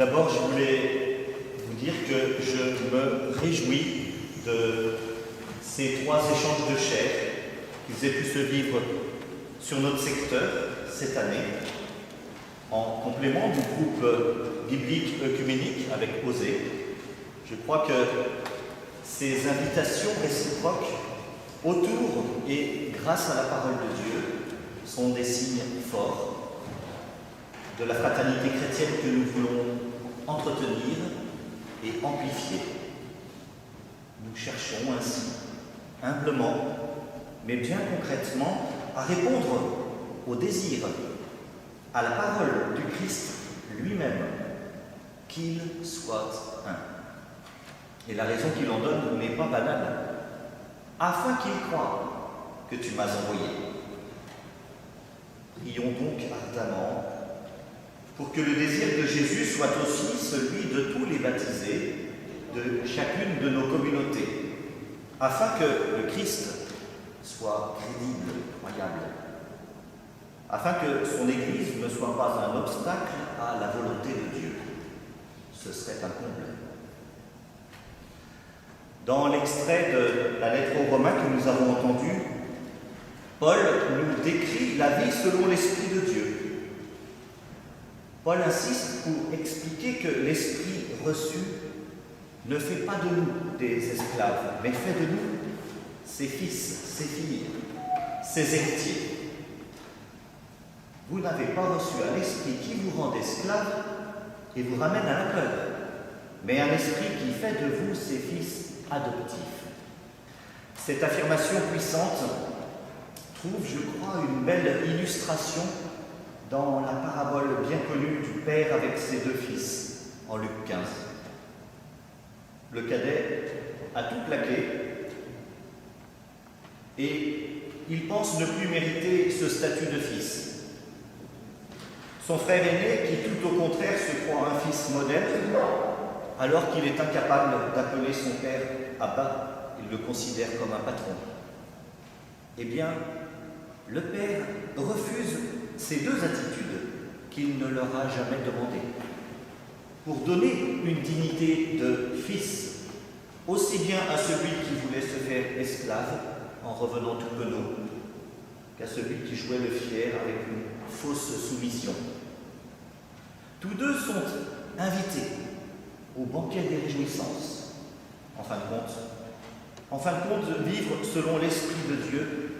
D'abord, je voulais vous dire que je me réjouis de ces 3 échanges de chair qu'ils aient pu se vivre sur notre secteur cette année, en complément du groupe biblique œcuménique avec Osée. Je crois que ces invitations réciproques autour et grâce à la parole de Dieu sont des signes forts de la fraternité chrétienne que nous voulons entretenir et amplifier. Nous cherchons ainsi, humblement, mais bien concrètement, à répondre au désir, à la parole du Christ lui-même, qu'il soit un. Et la raison qu'il en donne n'est pas banale. Afin qu'il croie que tu m'as envoyé. Prions donc ardemment pour que le désir de Jésus soit aussi celui de tous les baptisés de chacune de nos communautés, afin que le Christ soit crédible, croyable, afin que son Église ne soit pas un obstacle à la volonté de Dieu. Ce serait un comble. Dans l'extrait de la lettre aux Romains que nous avons entendu, Paul nous décrit la vie selon l'Esprit de Dieu. Paul insiste pour expliquer que l'Esprit reçu ne fait pas de nous des esclaves, mais fait de nous ses fils, ses filles, ses héritiers. Vous n'avez pas reçu un esprit qui vous rend esclaves et vous ramène à la peur, mais un esprit qui fait de vous ses fils adoptifs. Cette affirmation puissante trouve, je crois, une belle illustration dans la parabole bien connue du père avec ses 2 fils, en Luc 15. Le cadet a tout plaqué et il pense ne plus mériter ce statut de fils. Son frère aîné, qui tout au contraire se croit un fils modèle, alors qu'il est incapable d'appeler son père Abba, il le considère comme un patron. Eh bien, le père refuse ces 2 attitudes qu'il ne leur a jamais demandées, pour donner une dignité de fils, aussi bien à celui qui voulait se faire esclave en revenant tout penaud, qu'à celui qui jouait le fier avec une fausse soumission. Tous 2 sont invités au banquet des réjouissances. En fin de compte, vivre selon l'Esprit de Dieu,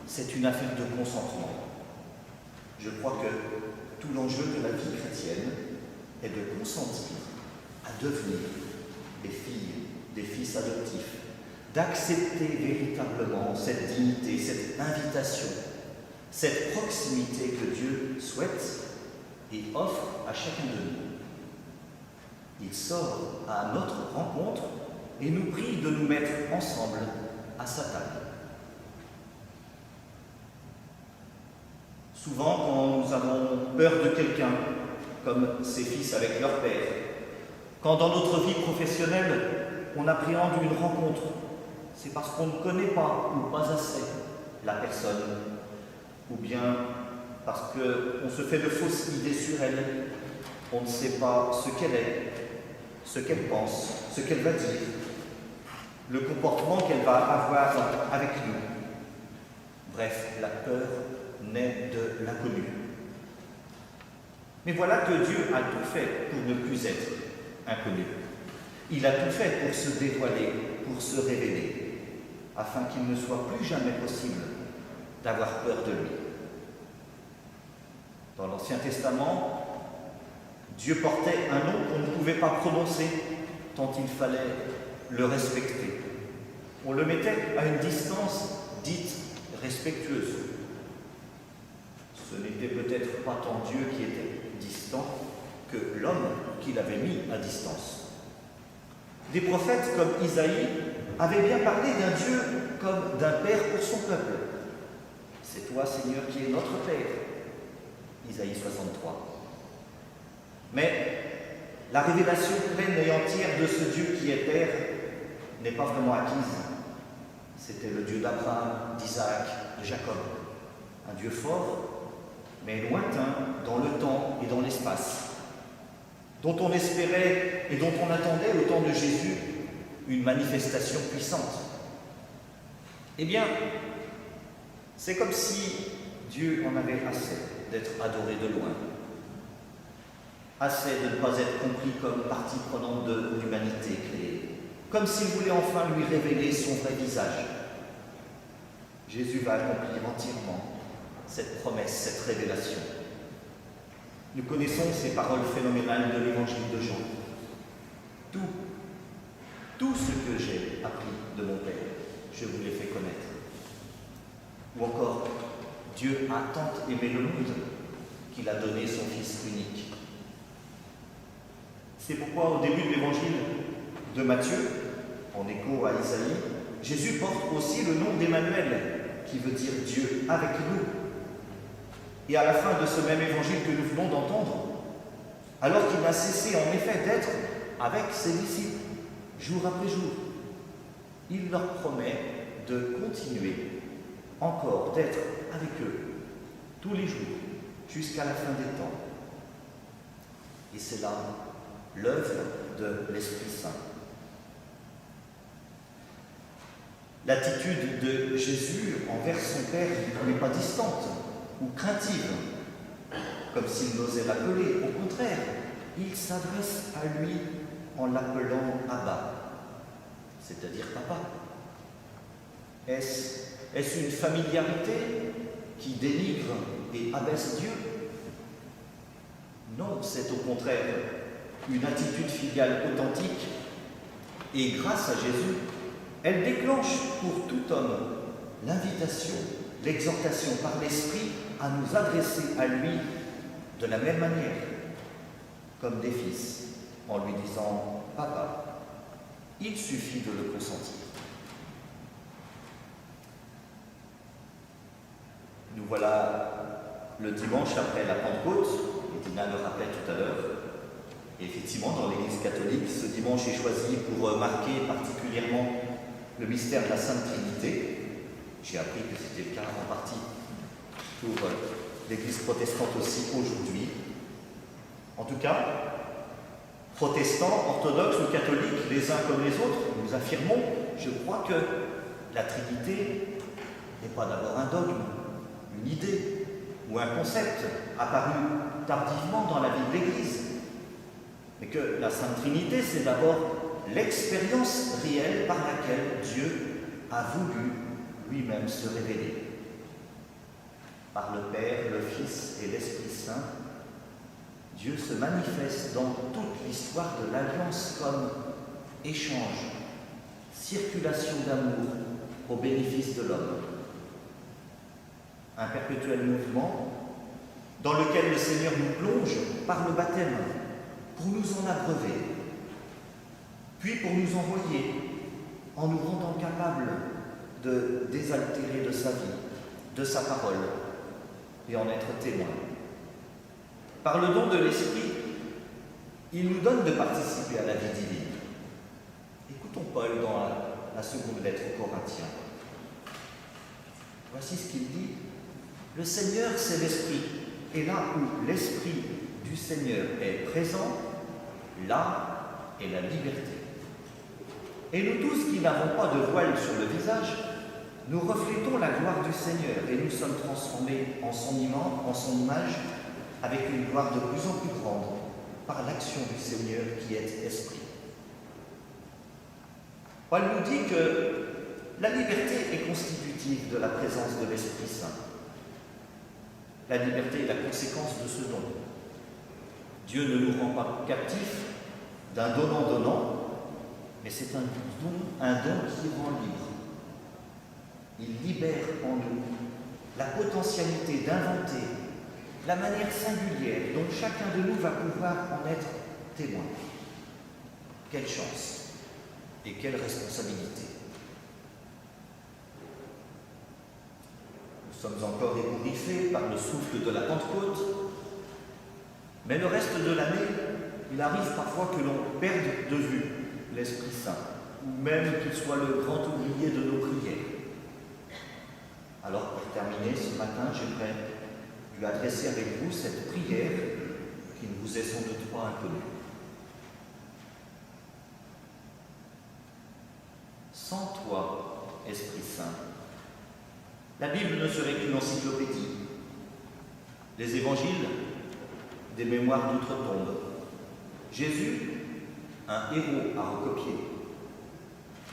c'est une affaire de consentement. Je crois que tout l'enjeu de la vie chrétienne est de consentir à devenir des filles, des fils adoptifs, d'accepter véritablement cette dignité, cette invitation, cette proximité que Dieu souhaite et offre à chacun de nous. Il sort à notre rencontre et nous prie de nous mettre ensemble à sa table. Souvent, quand nous avons peur de quelqu'un, comme ces fils avec leur père, quand dans notre vie professionnelle, on appréhende une rencontre, c'est parce qu'on ne connaît pas ou pas assez la personne, ou bien parce qu'on se fait de fausses idées sur elle, on ne sait pas ce qu'elle est, ce qu'elle pense, ce qu'elle va dire, le comportement qu'elle va avoir avec nous. Bref, la peur naît de l'inconnu. Mais voilà que Dieu a tout fait pour ne plus être inconnu. Il a tout fait pour se dévoiler, pour se révéler, afin qu'il ne soit plus jamais possible d'avoir peur de lui. Dans l'Ancien Testament, Dieu portait un nom qu'on ne pouvait pas prononcer tant il fallait le respecter. On le mettait à une distance dite respectueuse. Ce n'était peut-être pas tant Dieu qui était distant que l'homme qui l'avait mis à distance. Des prophètes comme Isaïe avaient bien parlé d'un Dieu comme d'un père pour son peuple. C'est toi, Seigneur, qui es notre Père. Isaïe 63. Mais la révélation pleine et entière de ce Dieu qui est Père n'est pas vraiment acquise. C'était le Dieu d'Abraham, d'Isaac, de Jacob. Un Dieu fort, mais lointain dans le temps et dans l'espace. dont on espérait et dont on attendait au temps de Jésus une manifestation puissante. Eh bien, c'est comme si Dieu en avait assez d'être adoré de loin, assez de ne pas être compris comme partie prenante de l'humanité créée, comme s'il voulait enfin lui révéler son vrai visage. Jésus va accomplir entièrement cette promesse, cette révélation. Nous connaissons ces paroles phénoménales de l'évangile de Jean. Tout ce que j'ai appris de mon Père, je vous l'ai fait connaître. Ou encore, Dieu a tant aimé le monde qu'il a donné son Fils unique. C'est pourquoi au début de l'évangile de Matthieu, en écho à Isaïe, Jésus porte aussi le nom d'Emmanuel, qui veut dire Dieu avec nous. Et à la fin de ce même évangile que nous venons d'entendre, alors qu'il n'a cessé en effet d'être avec ses disciples, jour après jour, il leur promet de continuer encore d'être avec eux tous les jours jusqu'à la fin des temps. Et c'est là l'œuvre de l'Esprit Saint. L'attitude de Jésus envers son Père n'est pas distante ou craintive, comme s'il n'osait l'appeler. Au contraire, il s'adresse à lui en l'appelant Abba, c'est-à-dire papa. Est-ce une familiarité qui dénigre et abaisse Dieu? Non, c'est au contraire une attitude filiale authentique et grâce à Jésus, elle déclenche pour tout homme l'invitation, l'exhortation par l'Esprit à nous adresser à lui de la même manière, comme des fils, en lui disant « Papa ». Il suffit de le consentir. Nous voilà le dimanche après la Pentecôte, et Dina le rappelait tout à l'heure. Et effectivement, dans l'Église catholique, ce dimanche est choisi pour marquer particulièrement le mystère de la Sainte Trinité. J'ai appris que c'était le cas en partie pour l'Église protestante aussi aujourd'hui. En tout cas, protestants, orthodoxes ou catholiques, les uns comme les autres, nous affirmons, je crois que la Trinité n'est pas d'abord un dogme, une idée ou un concept apparu tardivement dans la vie de l'Église, mais que la Sainte Trinité, c'est d'abord l'expérience réelle par laquelle Dieu a voulu lui-même se révéler. Par le Père, le Fils et l'Esprit Saint, Dieu se manifeste dans toute l'histoire de l'Alliance comme échange, circulation d'amour au bénéfice de l'homme. Un perpétuel mouvement dans lequel le Seigneur nous plonge par le baptême pour nous en abreuver, puis pour nous envoyer en nous rendant capables de désaltérer de sa vie, de sa parole et en être témoins. Par le don de l'Esprit, il nous donne de participer à la vie divine. Écoutons Paul dans la seconde lettre aux Corinthiens. Voici ce qu'il dit. Le Seigneur, c'est l'Esprit. Et là où l'Esprit du Seigneur est présent, là est la liberté. Et nous tous qui n'avons pas de voile sur le visage, nous reflétons la gloire du Seigneur et nous sommes transformés en son image, avec une gloire de plus en plus grande par l'action du Seigneur qui est Esprit. Paul nous dit que la liberté est constitutive de la présence de l'Esprit Saint. La liberté est la conséquence de ce don. Dieu ne nous rend pas captifs d'un donnant-donnant, mais c'est un don qui rend libre. Il libère en nous la potentialité d'inventer la manière singulière dont chacun de nous va pouvoir en être témoin. Quelle chance et quelle responsabilité. Nous sommes encore ébouriffés par le souffle de la Pentecôte, mais le reste de l'année, il arrive parfois que l'on perde de vue l'Esprit Saint, ou même qu'il soit le grand oublié de nos prières. Alors, pour terminer ce matin, j'aimerais lui adresser avec vous cette prière qui ne vous est sans doute pas inconnue. sans toi, Esprit Saint. La Bible ne serait qu'une encyclopédie. Les évangiles, des mémoires d'outre-tombe. Jésus, un héros à recopier.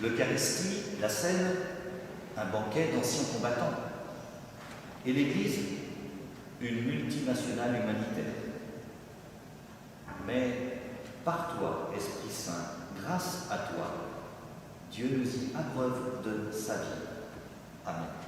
L'Eucharistie, la scène, un banquet d'anciens combattants. Et l'Église, une multinationale humanitaire. Mais par toi, Esprit Saint, grâce à toi, Dieu nous y abreuve de sa vie. Amen.